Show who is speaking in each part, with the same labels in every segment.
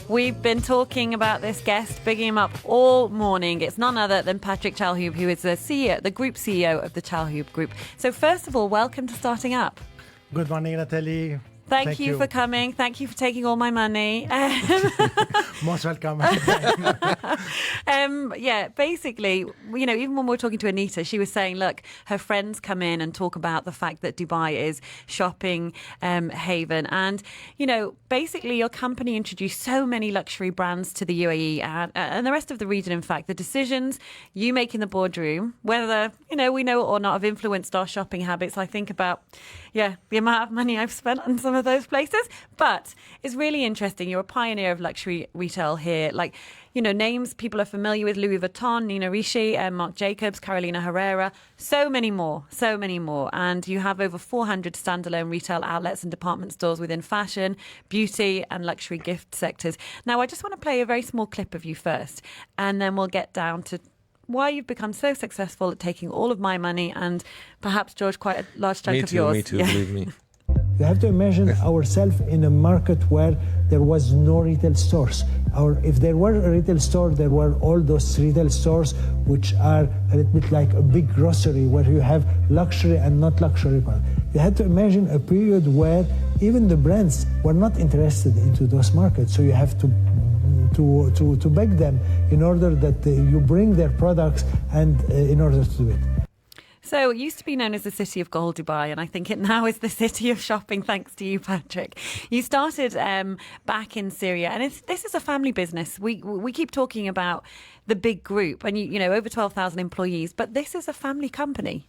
Speaker 1: We've been talking about this guest, bigging him up all morning. It's none other than Patrick Chalhoub, who is the CEO, the Group CEO of the Chalhoub Group. So first of all, welcome to Starting Up.
Speaker 2: Good morning, Natalie.
Speaker 1: Thank you for coming. Thank you for taking all my money.
Speaker 2: Most welcome.
Speaker 1: Basically, even when we were talking to Anita, she was saying, look, her friends come in and talk about the fact that Dubai is shopping haven. And, basically your company introduced so many luxury brands to the UAE and the rest of the region. In fact, the decisions you make in the boardroom, whether, we know it or not, have influenced our shopping habits. I think about, the amount of money I've spent on some of those places. But it's really interesting. You're a pioneer of luxury retail here. Names people are familiar with: Louis Vuitton, Nina Ricci, Marc Jacobs, Carolina Herrera, so many more. And you have over 400 standalone retail outlets and department stores within fashion, beauty and luxury gift sectors. Now, I just want to play a very small clip of you first, and then we'll get down to why you've become so successful at taking all of my money and perhaps, George, quite a large chunk of yours.
Speaker 3: Me too, believe me.
Speaker 2: You have to imagine ourselves in a market where there was no retail stores. Or if there were a retail store, there were all those retail stores which are a little bit like a big grocery where you have luxury and not luxury. You had to imagine a period where even the brands were not interested into those markets. So you have to beg them in order that you bring their products and in order to do it.
Speaker 1: So it used to be known as the City of Gold, Dubai, and I think it now is the City of Shopping, thanks to you, Patrick. You started back in Syria, and this is a family business. We keep talking about the big group, and over 12,000 employees, but this is a family company.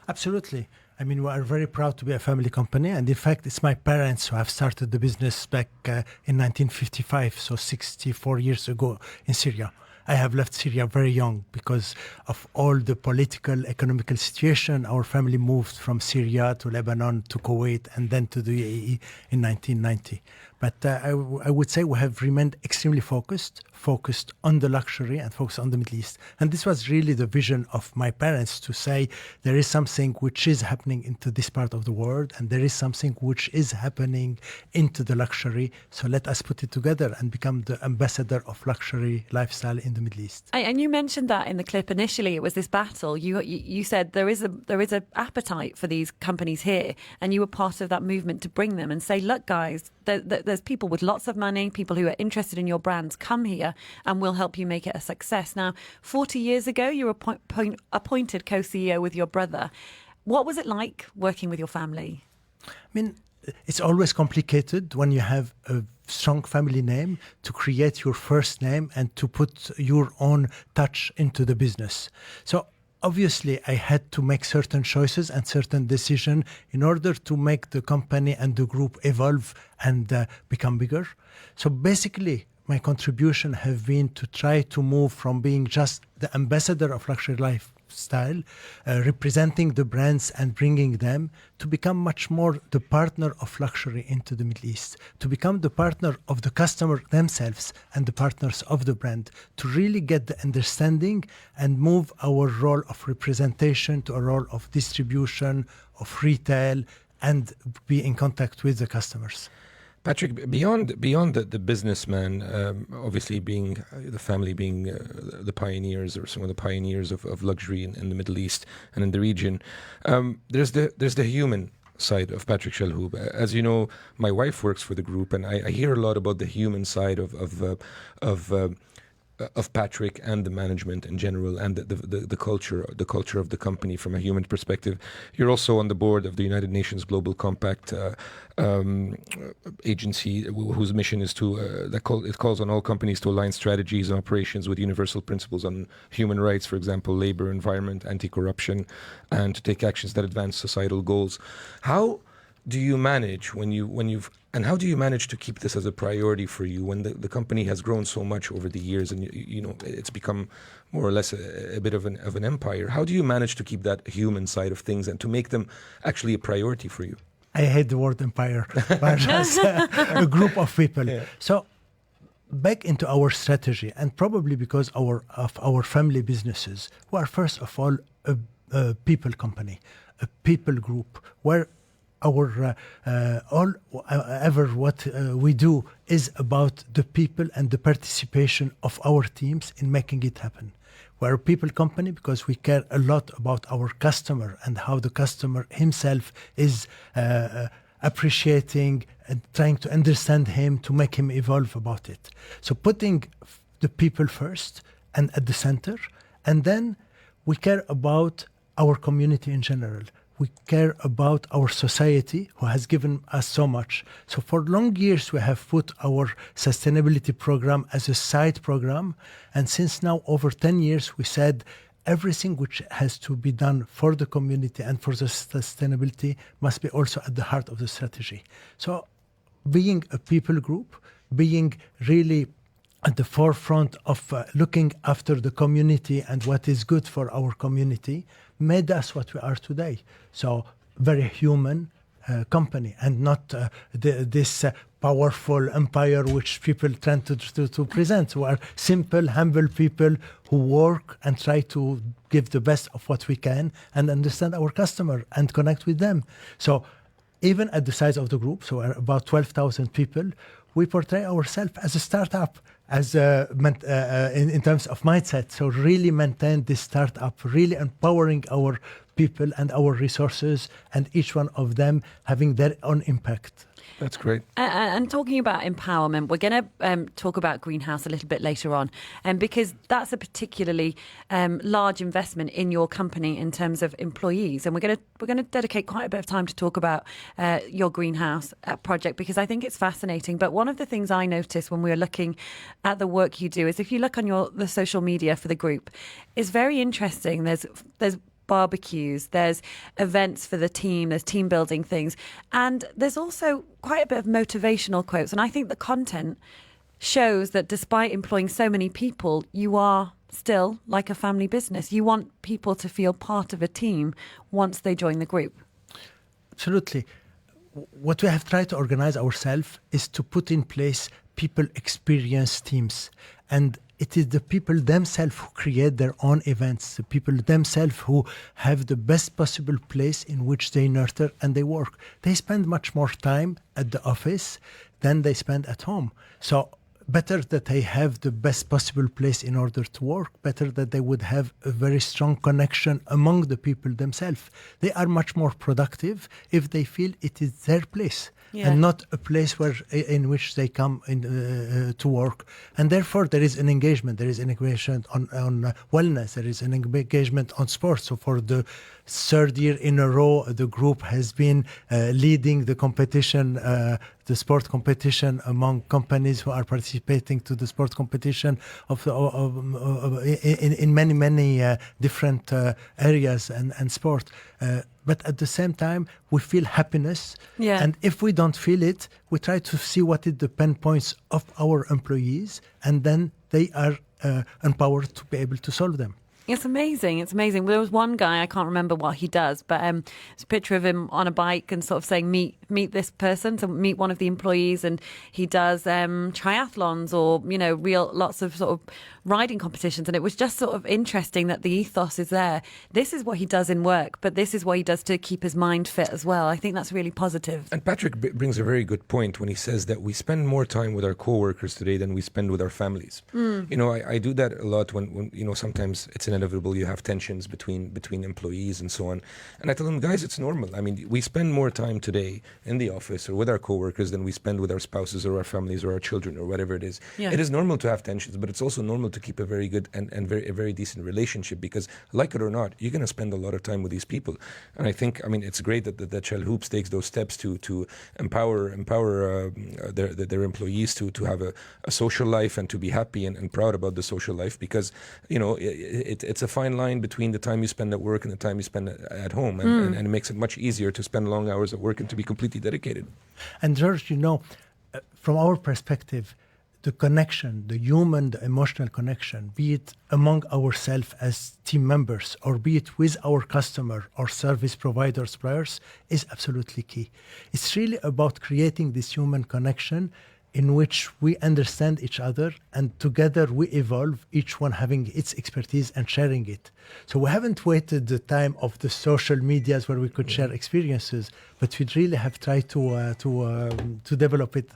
Speaker 2: Absolutely. I mean, we are very proud to be a family company. And in fact, it's my parents who have started the business back in 1955, so 64 years ago in Syria. I have left Syria very young because of all the political, economical situation. Our family moved from Syria to Lebanon to Kuwait and then to the UAE in 1990. But I would say we have remained extremely focused on the luxury and focused on the Middle East. And this was really the vision of my parents, to say there is something which is happening into this part of the world and there is something which is happening into the luxury. So let us put it together and become the ambassador of luxury lifestyle in the Middle East.
Speaker 1: And you mentioned that in the clip initially, it was this battle. You said there is a appetite for these companies here, and you were part of that movement to bring them and say, look, guys, there's people with lots of money, people who are interested in your brands, come here and we'll help you make it a success. Now, 40 years ago, you were appointed co-CEO with your brother. What was it like working with your family?
Speaker 2: I mean, it's always complicated when you have a strong family name to create your first name and to put your own touch into the business. So obviously, I had to make certain choices and certain decisions in order to make the company and the group evolve and become bigger. So basically, my contribution have been to try to move from being just the ambassador of luxury lifestyle, representing the brands and bringing them, to become much more the partner of luxury into the Middle East, to become the partner of the customer themselves and the partners of the brand, to really get the understanding and move our role of representation to a role of distribution, of retail, and be in contact with the customers.
Speaker 3: Patrick, beyond the businessman, obviously being the family being the pioneers or some of the pioneers of luxury in the Middle East and in the region, there's the human side of Patrick Chalhoub. As you know, my wife works for the group, and I hear a lot about the human side of Patrick and the management in general, and the culture of the company from a human perspective. You're also on the board of the United Nations Global Compact agency, whose mission is to it calls on all companies to align strategies and operations with universal principles on human rights, for example, labor, environment, anti-corruption, and to take actions that advance societal goals. How do you manage how do you manage to keep this as a priority for you when the company has grown so much over the years and it's become more or less a bit of an empire? How do you manage to keep that human side of things and to make them actually a priority for you?
Speaker 2: I hate the word empire, but just a group of people. Yeah. So back into our strategy, and probably because of our family businesses, we are first of all a people company, a people group, where what we do is about the people and the participation of our teams in making it happen. We're a people company because we care a lot about our customer and how the customer himself is appreciating and trying to understand him to make him evolve about it. So putting the people first and at the center, and then we care about our community in general. We care about our society who has given us so much. So for long years, we have put our sustainability program as a side program. And since now over 10 years, we said everything which has to be done for the community and for the sustainability must be also at the heart of the strategy. So being a people group, being really at the forefront of looking after the community and what is good for our community made us what we are today. So very human company and not this powerful empire which people tend to present, who are simple, humble people who work and try to give the best of what we can and understand our customer and connect with them. So even at the size of the group, so about 12,000 people, we portray ourselves as a startup, as in terms of mindset. So really maintain this startup, really empowering our people and our resources, and each one of them having their own impact.
Speaker 3: That's great.
Speaker 1: And talking about empowerment, we're going to talk about Greenhouse a little bit later on, because that's a particularly large investment in your company in terms of employees. And we're going to dedicate quite a bit of time to talk about your Greenhouse project, because I think it's fascinating. But one of the things I noticed when we were looking at the work you do is, if you look on the social media for the group, it's very interesting. There's barbecues, there's events for the team, there's team building things, and there's also quite a bit of motivational quotes. And I think the content shows that despite employing so many people, you are still like a family business. You want people to feel part of a team once they join the group.
Speaker 2: Absolutely. What we have tried to organize ourselves is to put in place people experience teams, and it is the people themselves who create their own events, the people themselves who have the best possible place in which they nurture and they work. They spend much more time at the office than they spend at home. So better that they have the best possible place in order to work, better that they would have a very strong connection among the people themselves. They are much more productive if they feel it is their place. Yeah. And not a place in which they come to work. And therefore, there is an engagement. There is an engagement on wellness. There is an engagement on sports. So for the third year in a row, the group has been leading the competition, the sport competition among companies who are participating to the sport competition in many different areas and sport. But at the same time, we feel happiness. Yeah. And if we don't feel it, we try to see what is the pain points of our employees, and then they are empowered to be able to solve them.
Speaker 1: It's amazing. It's amazing. There was one guy, I can't remember what he does, but it's a picture of him on a bike and sort of saying, meet this person, so meet one of the employees, and he does triathlons or, lots of sort of riding competitions. And it was just sort of interesting that the ethos is there. This is what he does in work, but this is what he does to keep his mind fit as well. I think that's really positive.
Speaker 3: And Patrick brings a very good point when he says that we spend more time with our co-workers today than we spend with our families. I do that a lot when sometimes it's inevitable. You have tensions between employees and so on. And I tell them, guys, it's normal. I mean, we spend more time today in the office or with our co-workers than we spend with our spouses or our families or our children or whatever it is. Yeah. It is normal to have tensions, but it's also normal to keep a very good and a very decent relationship, because, like it or not, you're going to spend a lot of time with these people. And I think, it's great that Chalhoub takes those steps to empower their employees to have a social life and to be happy and proud about the social life, because it's a fine line between the time you spend at work and the time you spend at home, and it makes it much easier to spend long hours at work and to be completely dedicated.
Speaker 2: And George, from our perspective, the connection, the human, the emotional connection, be it among ourselves as team members or be it with our customer or service providers, suppliers, is absolutely key. It's really about creating this human connection in which we understand each other and together we evolve, each one having its expertise and sharing it. So we haven't waited the time of the social medias where we could share experiences, but we really have tried to develop it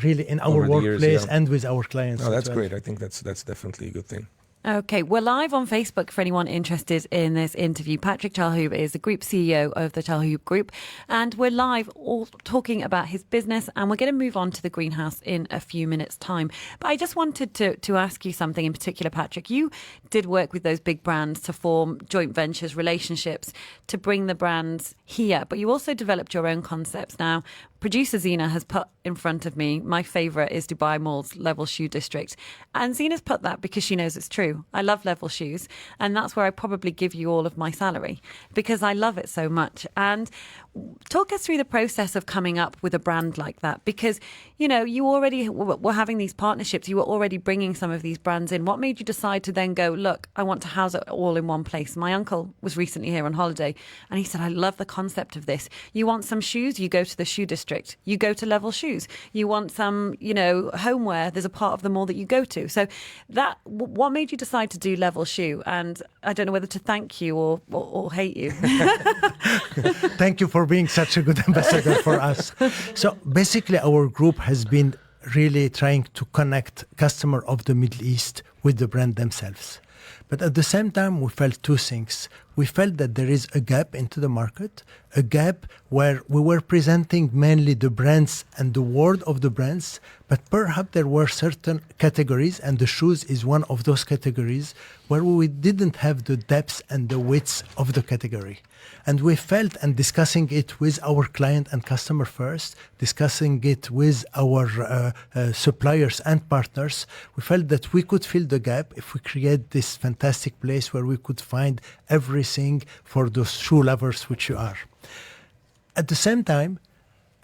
Speaker 2: really in our
Speaker 3: Over the years,
Speaker 2: workplace
Speaker 3: yeah.
Speaker 2: and with our clients.
Speaker 3: No, that's
Speaker 2: as well.
Speaker 3: great. I think that's definitely a good thing.
Speaker 1: Okay, we're live on Facebook for anyone interested in this interview. Patrick Chalhoub is the Group CEO of the Chalhoub Group, and we're live all talking about his business, and we're going to move on to the greenhouse in a few minutes' time. But I just wanted to ask you something in particular, Patrick. You did work with those big brands to form joint ventures, relationships, to bring the brands here, but you also developed your own concepts. Now, producer Zina has put in front of me, my favourite is Dubai Mall's Level Shoe District. And Zina's put that because she knows it's true. I love Level shoes. And that's where I probably give you all of my salary because I love it so much. And talk us through the process of coming up with a brand like that. Because, you know, you already were having these partnerships. You were already bringing some of these brands in. What made you decide to then go, look, I want to house it all in one place? My uncle was recently here on holiday and he said, I love the concept of this. You want some shoes? You go to the shoe district. You go to Level Shoes. You want some, you know, homeware. There's a part of the mall that you go to. So that, what made you decide to do Level Shoe? And I don't know whether to thank you or hate you.
Speaker 2: Thank you for being such a good ambassador for us. So basically our group has been really trying to connect customer of the Middle East with the brand themselves. But at the same time, we felt two things. We felt that there is a gap into the market, a gap where we were presenting mainly the brands and the world of the brands, but perhaps there were certain categories, and the shoes is one of those categories, where we didn't have the depth and the width of the category. And we felt, and discussing it with our client and customer first, discussing it with our suppliers and partners, we felt that we could fill the gap if we create this fantastic place where we could find everything for those shoe lovers which you are. At the same time,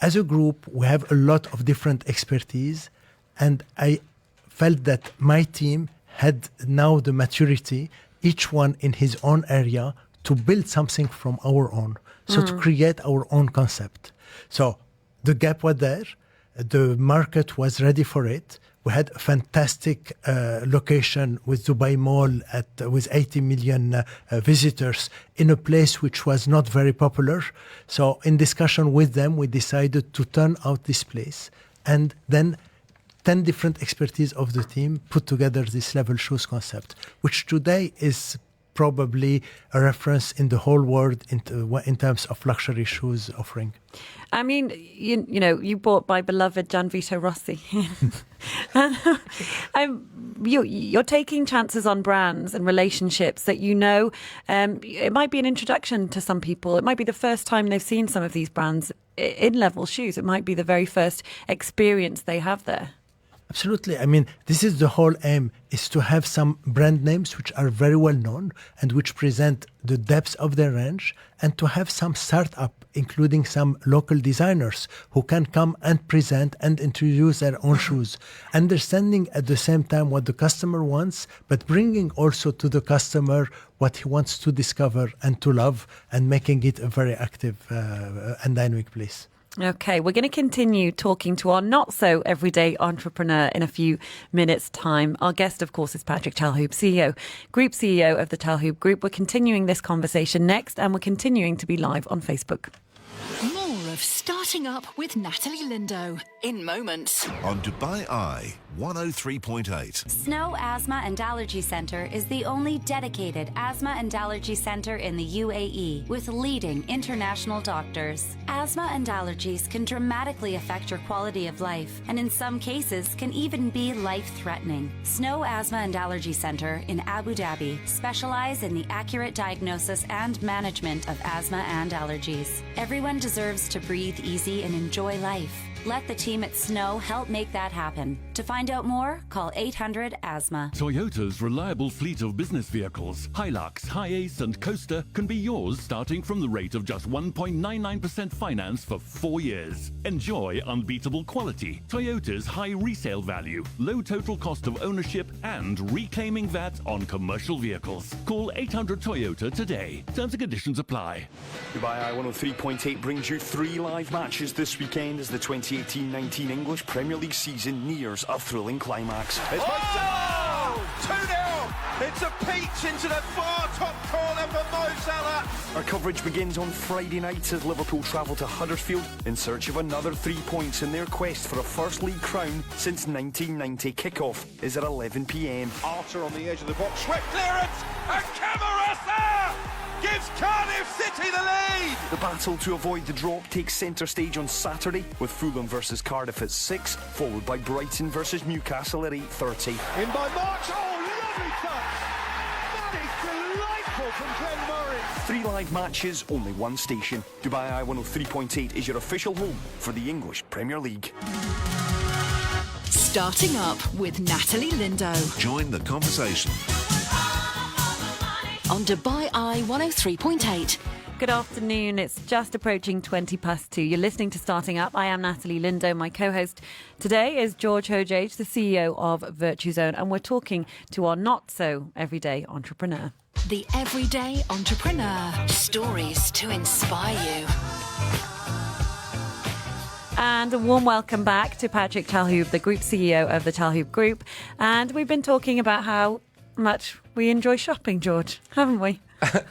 Speaker 2: as a group, we have a lot of different expertise, and I felt that my team had now the maturity, each one in his own area, to build something from our own, so to create our own concept. So the gap was there, the market was ready for it. We had a fantastic location with Dubai Mall with 80 million visitors in a place which was not very popular. So in discussion with them, we decided to turn out this place, and then 10 different expertise of the team put together this Level Shoes concept, which today is probably a reference in the whole world in terms of luxury shoes offering.
Speaker 1: I mean, you know, you bought my beloved Gianvito Rossi. You're taking chances on brands and relationships that you know it might be an introduction to some people. It might be the first time they've seen some of these brands in Level Shoes. It might be the very first experience they have there.
Speaker 2: Absolutely. I mean, this is the whole aim, is to have some brand names which are very well known and which present the depth of their range, and to have some startup, including some local designers who can come and present and introduce their own shoes, understanding at the same time what the customer wants, but bringing also to the customer what he wants to discover and to love, and making it a very active and dynamic place.
Speaker 1: Okay, we're going to continue talking to our not so everyday entrepreneur in a few minutes' time. Our guest, of course, is Patrick Chalhoub, Group CEO of the Chalhoub Group. We're continuing this conversation next, and we're continuing to be live on Facebook.
Speaker 4: More of Starting Up with Natalie Lindo in moments.
Speaker 5: On Dubai Eye 103.8.
Speaker 6: Snow Asthma and Allergy Centre is the only dedicated asthma and allergy centre in the UAE with leading international doctors. Asthma and allergies can dramatically affect your quality of life, and in some cases can even be life-threatening. Snow Asthma and Allergy Centre in Abu Dhabi specialise in the accurate diagnosis and management of asthma and allergies. Everyone deserves to breathe easy and enjoy life. Let the team at Snow help make that happen. To find out more, call 800-ASTHMA.
Speaker 7: Toyota's reliable fleet of business vehicles, Hilux, Hiace and Coaster, can be yours starting from the rate of just 1.99% finance for 4 years. Enjoy unbeatable quality, Toyota's high resale value, low total cost of ownership, and reclaiming VAT on commercial vehicles. Call 800-TOYOTA today. Terms and conditions apply.
Speaker 8: Dubai Eye 103.8 brings you 3 live matches this weekend as the 20 2018-19 English Premier League season nears a thrilling climax.
Speaker 9: It's Mo 2-0! It's a peach into the far top corner for Mo Salah!
Speaker 8: Our coverage begins on Friday night as Liverpool travel to Huddersfield in search of another 3 points in their quest for a first league crown since 1990. Kickoff is at 11 p.m.
Speaker 9: Arter on the edge of the box, swift clearance, and Camarasa gives Cardiff City the lead!
Speaker 8: The battle to avoid the drop takes centre stage on Saturday with Fulham versus Cardiff at 6, followed by Brighton versus Newcastle at 8:30.
Speaker 9: In by March, lovely touch! That is delightful from Glenn Murray!
Speaker 8: 3 live matches, only 1 station. Dubai Eye 103.8 is your official home for the English Premier League.
Speaker 4: Starting Up with Natalie Lindo
Speaker 5: Join the conversation.
Speaker 4: on Dubai Eye 103.8.
Speaker 1: Good afternoon. It's just approaching 2:20. You're listening to Starting Up. I am Natalie Lindo. My co-host today is George Hojage, the CEO of Virtue Zone, and we're talking to our not-so-everyday entrepreneur.
Speaker 4: The Everyday Entrepreneur. Stories to inspire you.
Speaker 1: And a warm welcome back to Patrick Chalhoub, the Group CEO of the Chalhoub Group. And we've been talking about how much we enjoy shopping, George, haven't we?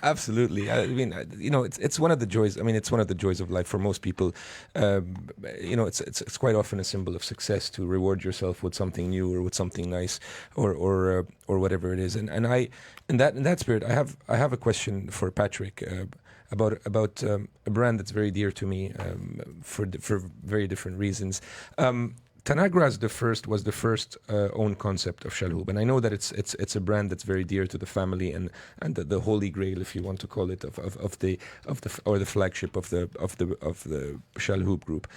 Speaker 3: Absolutely. I mean, it's one of the joys. I mean, it's one of the joys of life for most people. It's quite often a symbol of success to reward yourself with something new or with something nice, or whatever it is. And in that spirit, I have a question for Patrick about a brand that's very dear to me for very different reasons. Tanagra was the first own concept of Chalhoub, and I know that it's a brand that's very dear to the family and the holy grail, if you want to call it, of the flagship of the Chalhoub Group.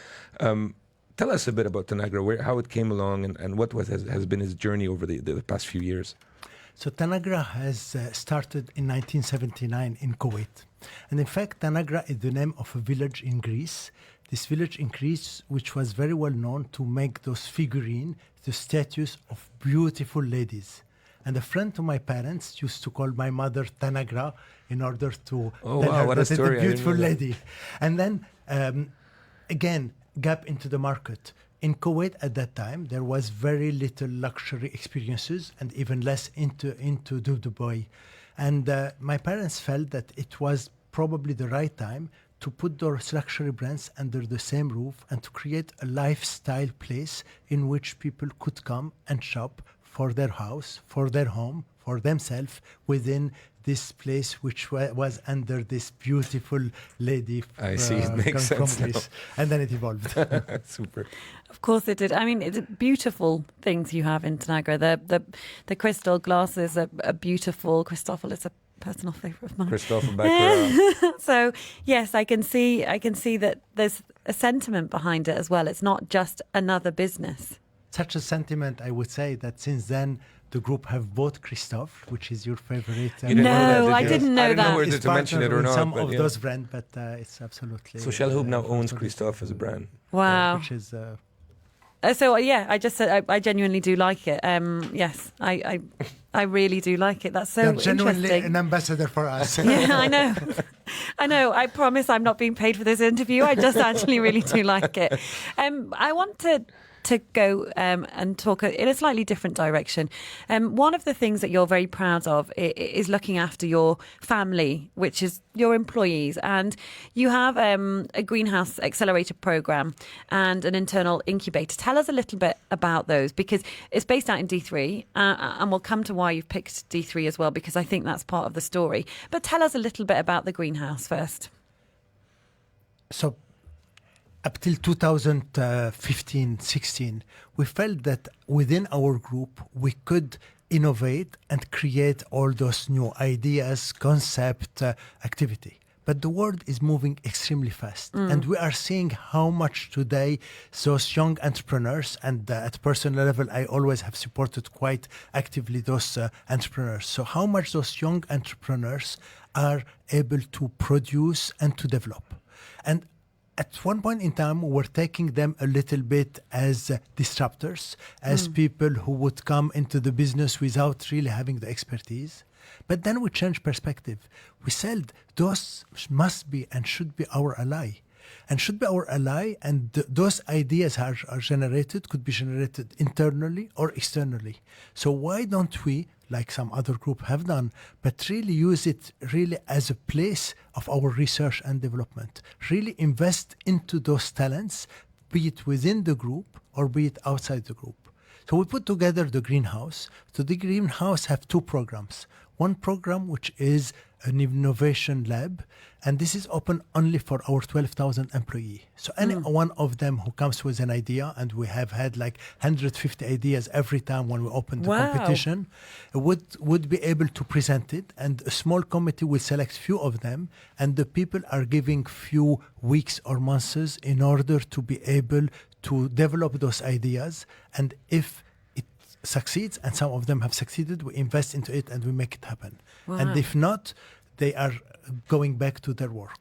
Speaker 3: Tell us a bit about Tanagra, how it came along, and what has been his journey over the past few years.
Speaker 2: So Tanagra has started in 1979 in Kuwait. And in fact, Tanagra is the name of a village in Greece. This village in Greece, which was very well known to make those figurines, the statues of beautiful ladies. And a friend to my parents used to call my mother Tanagra in order to tell her that it's a beautiful lady. And then, again, gap into the market. In Kuwait at that time, there was very little luxury experiences and even less into Dubai. And my parents felt that it was probably the right time to put those luxury brands under the same roof and to create a lifestyle place in which people could come and shop for their house, for their home, for themselves within this place which was under this beautiful lady.
Speaker 3: I see, it makes sense
Speaker 2: from Greece. And then it evolved.
Speaker 3: Super.
Speaker 1: Of course it did. I mean, it's beautiful things you have in Tanagra. The crystal glasses are beautiful. Christoffel is a personal favourite of mine.
Speaker 3: Christoffel Baccarat.
Speaker 1: So yes, I can see that there's a sentiment behind it as well. It's not just another business.
Speaker 2: Such a sentiment, I would say, that since then the group have bought Christophe, which is your favorite.
Speaker 1: No, I didn't know that.
Speaker 3: I didn't know whether to mention it or not.
Speaker 2: Some of those brands, but it's absolutely.
Speaker 3: So Chalhoub now owns Christophe as a brand.
Speaker 1: Wow.
Speaker 2: Which is.
Speaker 1: So yeah, I just said I genuinely do like it. Yes, I really do like it. That's so
Speaker 2: You're genuinely
Speaker 1: interesting.
Speaker 2: an ambassador for us.
Speaker 1: Yeah, I know. I promise I'm not being paid for this interview. I just actually really do like it. I want to go and talk in a slightly different direction. One of the things that you're very proud of is looking after your family, which is your employees. And you have a greenhouse accelerator program and an internal incubator. Tell us a little bit about those, because it's based out in D3 and we'll come to why you've picked D3 as well, because I think that's part of the story. But tell us a little bit about the greenhouse first.
Speaker 2: So up till 2015-16, we felt that within our group we could innovate and create all those new ideas, concept, activity. But the world is moving extremely fast. And we are seeing how much today those young entrepreneurs, and at personal level, I always have supported quite actively those entrepreneurs. So how much those young entrepreneurs are able to produce and to develop. And at one point in time, we were taking them a little bit as disruptors, as people who would come into the business without really having the expertise. But then we changed perspective. We said those must be and should be our ally. and should be our ally. And those ideas are generated, could be generated internally or externally. So why don't we, like some other group have done, but really use it really as a place of our research and development, really invest into those talents, be it within the group or be it outside the group. So we put together the greenhouse. So the greenhouse have two programs. One program which is an innovation lab, and this is open only for our 12,000 employees. So any one of them who comes with an idea, and we have had like 150 ideas every time when we open the competition, would be able to present it, and a small committee will select few of them, and the people are giving few weeks or months in order to be able to develop those ideas. And if it succeeds, and some of them have succeeded, we invest into it and we make it happen. And if not, they are going back to their work.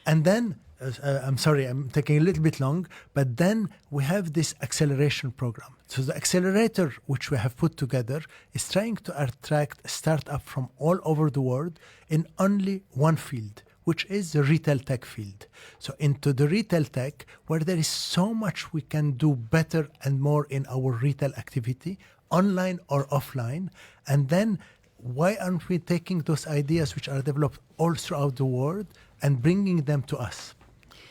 Speaker 2: And then, I'm sorry, I'm taking a little bit long, but then we have this acceleration program. So the accelerator, which we have put together, is trying to attract startups from all over the world in only one field, which is the retail tech field. So into the retail tech, where there is so much we can do better and more in our retail activity, online or offline. And then why aren't we taking those ideas which are developed all throughout the world and bringing them to us?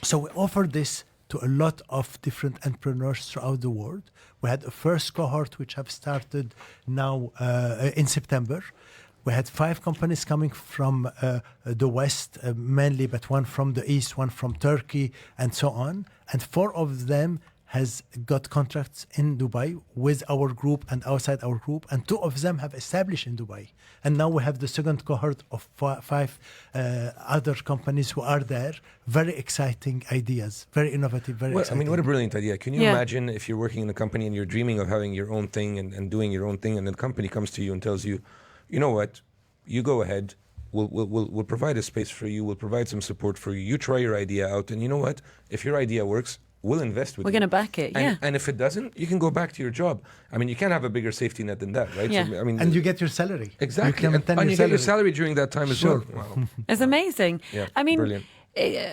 Speaker 2: So we offer this to a lot of different entrepreneurs throughout the world. We had a first cohort which have started now in September. We had 5 companies coming from the West mainly, but one from the East, one from Turkey, and so on. And 4 of them has got contracts in Dubai with our group and outside our group, and 2 of them have established in Dubai. And now we have the second cohort of 5 other companies who are there. Very exciting ideas, very innovative, very exciting.
Speaker 3: I mean, what a brilliant idea. Can you imagine if you're working in a company and you're dreaming of having your own thing and doing your own thing, and then the company comes to you and tells you, you know what, you go ahead, we'll provide a space for you, we'll provide some support for you, you try your idea out, and you know what, if your idea works, we'll invest with you.
Speaker 1: We're going to back it,
Speaker 3: And if it doesn't, you can go back to your job. I mean, you can't have a bigger safety net than that, right?
Speaker 1: Yeah.
Speaker 3: So, I mean,
Speaker 2: and you get your salary.
Speaker 3: Exactly.
Speaker 2: You
Speaker 3: And you get your salary during that time as well. Wow.
Speaker 1: It's amazing.
Speaker 3: Yeah,
Speaker 1: I mean,
Speaker 3: brilliant.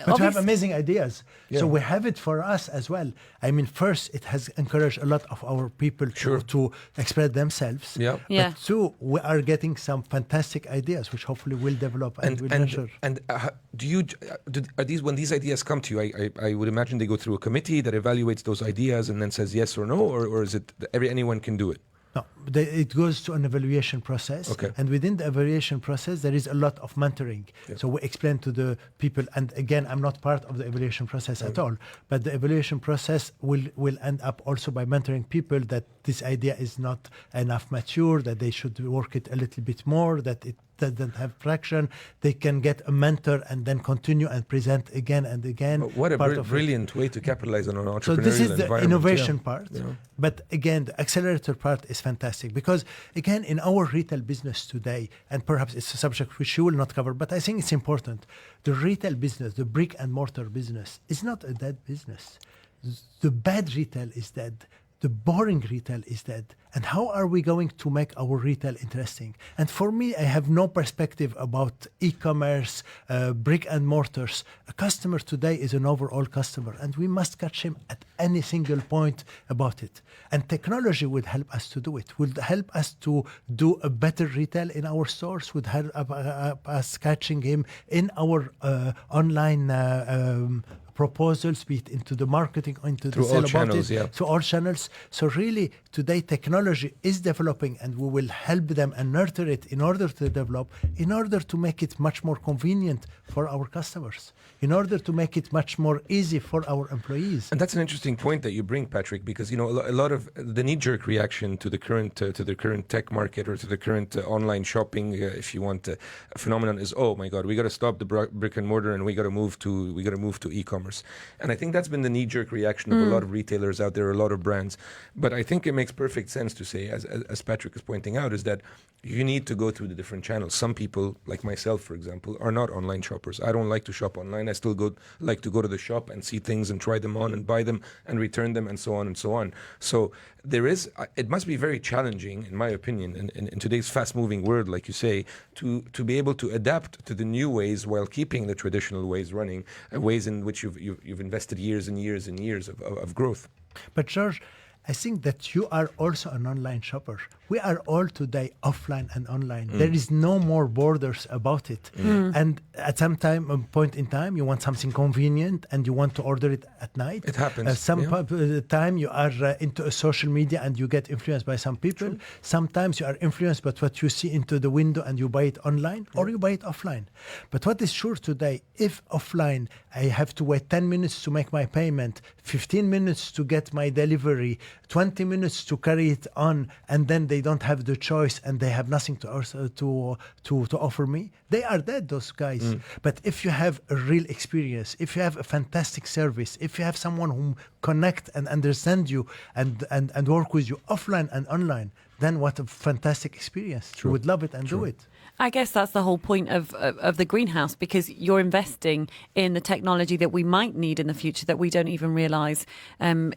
Speaker 2: But we have amazing ideas.
Speaker 3: Yeah.
Speaker 2: So we have it for us as well. I mean, first, it has encouraged a lot of our people to express themselves.
Speaker 3: Yeah.
Speaker 2: But 2, we are getting some fantastic ideas, which hopefully will develop and will nurture.
Speaker 3: And are these, when these ideas come to you, I would imagine they go through a committee that evaluates those ideas and then says yes or no, or is it anyone can do it?
Speaker 2: No, it goes to an evaluation process.
Speaker 3: Okay.
Speaker 2: And within the evaluation process, there is a lot of mentoring.
Speaker 3: Yeah.
Speaker 2: So we explain to the people, and again, I'm not part of the evaluation process at all, but the evaluation process will end up also by mentoring people that this idea is not enough mature, that they should work it a little bit more, that it doesn't have traction. They can get a mentor and then continue and present again and again.
Speaker 3: What a brilliant way to capitalize on an entrepreneurial
Speaker 2: So this is the
Speaker 3: environment.
Speaker 2: innovation part.
Speaker 3: Yeah.
Speaker 2: But again, the accelerator part is fantastic because, again, in our retail business today, and perhaps it's a subject which you will not cover, but I think it's important. The retail business, the brick and mortar business, is not a dead business. The bad retail is dead. The boring retail is dead. And how are we going to make our retail interesting? And for me, I have no perspective about e-commerce, brick and mortars. A customer today is an overall customer, and we must catch him at any single point about it. And technology would help us to do it, would help us to do a better retail in our stores, would help us catching him in our online proposals, be it into the marketing, into the sale about it, to all channels. So really, today technology is developing, and we will help them and nurture it in order to develop, in order to make it much more convenient for our customers, in order to make it much more easy for our employees.
Speaker 3: And that's an interesting point that you bring, Patrick, because a lot of the knee-jerk reaction to the current tech market or to the current online shopping, if you want, phenomenon is, oh my God, we got to stop the brick and mortar and we got to move to e-commerce. And I think that's been the knee-jerk reaction of a lot of retailers out there, a lot of brands. But I think it makes perfect sense to say, as Patrick is pointing out, is that you need to go through the different channels. Some people, like myself, for example, are not online shoppers. I don't like to shop online. I still like to go to the shop and see things and try them on and buy them and return them and so on and so on. So it must be very challenging, in my opinion, in today's fast-moving world, like you say, to be able to adapt to the new ways while keeping the traditional ways running, ways in which you've you've invested years and years and years of growth.
Speaker 2: But George, I think that you are also an online shopper. We are all today offline and online. There is no more borders about it. And at some point in time, you want something convenient and you want to order it at night.
Speaker 3: It happens.
Speaker 2: Time you are into a social media and you get influenced by some people. True. Sometimes you are influenced by what you see into the window and you buy it online or you buy it offline. But what is sure today, if offline, I have to wait 10 minutes to make my payment, 15 minutes to get my delivery, 20 minutes to carry it on, and then they don't have the choice and they have nothing to offer me, they are dead, those guys. But if you have a real experience, if you have a fantastic service, if you have someone who connect and understand you and work with you offline and online, then what a fantastic experience. True. You would love it and do it.
Speaker 1: I guess that's the whole point of the greenhouse, because you're investing in the technology that we might need in the future that we don't even realise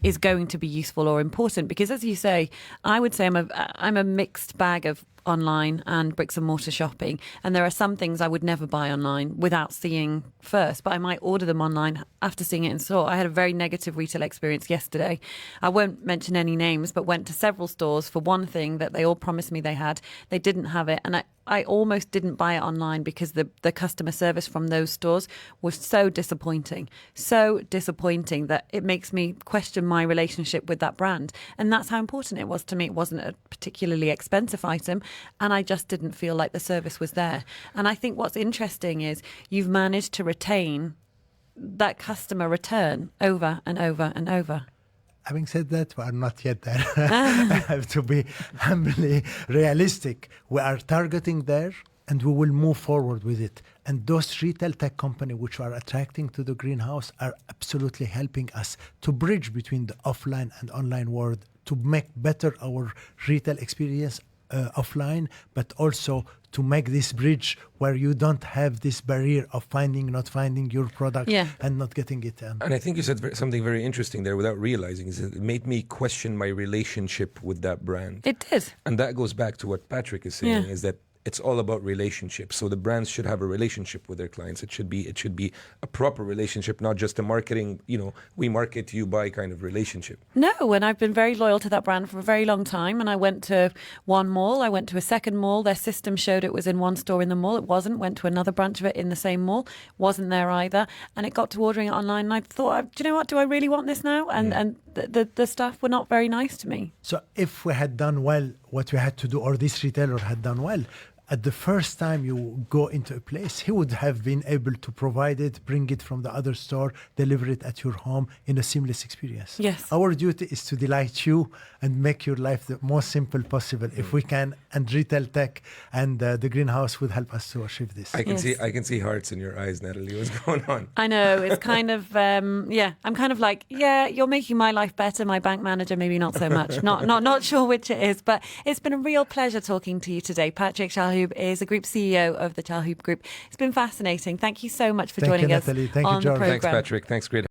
Speaker 1: is going to be useful or important. Because as you say, I would say I'm a mixed bag of online and bricks and mortar shopping, and there are some things I would never buy online without seeing first, but I might order them online after seeing it in store. I had a very negative retail experience yesterday. I won't mention any names, but went to several stores for one thing that they all promised me they had. They didn't have it, and I almost didn't buy it online because the customer service from those stores was so disappointing that it makes me question my relationship with that brand. And that's how important it was to me. It wasn't a particularly expensive item, and I just didn't feel like the service was there. And I think what's interesting is you've managed to retain that customer return over and over and over.
Speaker 2: Having said that, we are not yet there. I have to be humbly realistic. We are targeting there and we will move forward with it. And those retail tech companies which are attracting to the greenhouse are absolutely helping us to bridge between the offline and online world, to make better our retail experience offline, but also to make this bridge where you don't have this barrier of not finding your product and not getting it.
Speaker 3: And I think you said something very interesting there without realizing, is that it made me question my relationship with that brand.
Speaker 1: It did.
Speaker 3: And that goes back to what Patrick is saying, is that it's all about relationships. So the brands should have a relationship with their clients. It should be a proper relationship, not just a marketing, we market, you buy kind of relationship.
Speaker 1: No, and I've been very loyal to that brand for a very long time. And I went to one mall, I went to a second mall. Their system showed it was in one store in the mall. It wasn't. Went to another branch of it in the same mall. Wasn't there either. And it got to ordering it online. And I thought, do you know what? Do I really want this now? And the staff were not very nice to me.
Speaker 2: So if we had done well what we had to do, or this retailer had done well, at the first time you go into a place, he would have been able to provide it, bring it from the other store, deliver it at your home in a seamless experience.
Speaker 1: Yes.
Speaker 2: Our duty is to delight you and make your life the most simple possible if we can. And retail tech and the greenhouse would help us to achieve this.
Speaker 3: I can see hearts in your eyes, Natalie. What's going on?
Speaker 1: I know. It's kind of, I'm kind of like, you're making my life better. My bank manager, maybe not so much. Not sure which it is, but it's been a real pleasure talking to you today. Patrick Chalhoub is the Group CEO of the Chalhoub Group. It's been fascinating. Thank you so much for joining us
Speaker 2: Natalie. Thank
Speaker 1: on
Speaker 2: you, George.
Speaker 1: the programme.
Speaker 3: Thanks, Patrick. Thanks, great.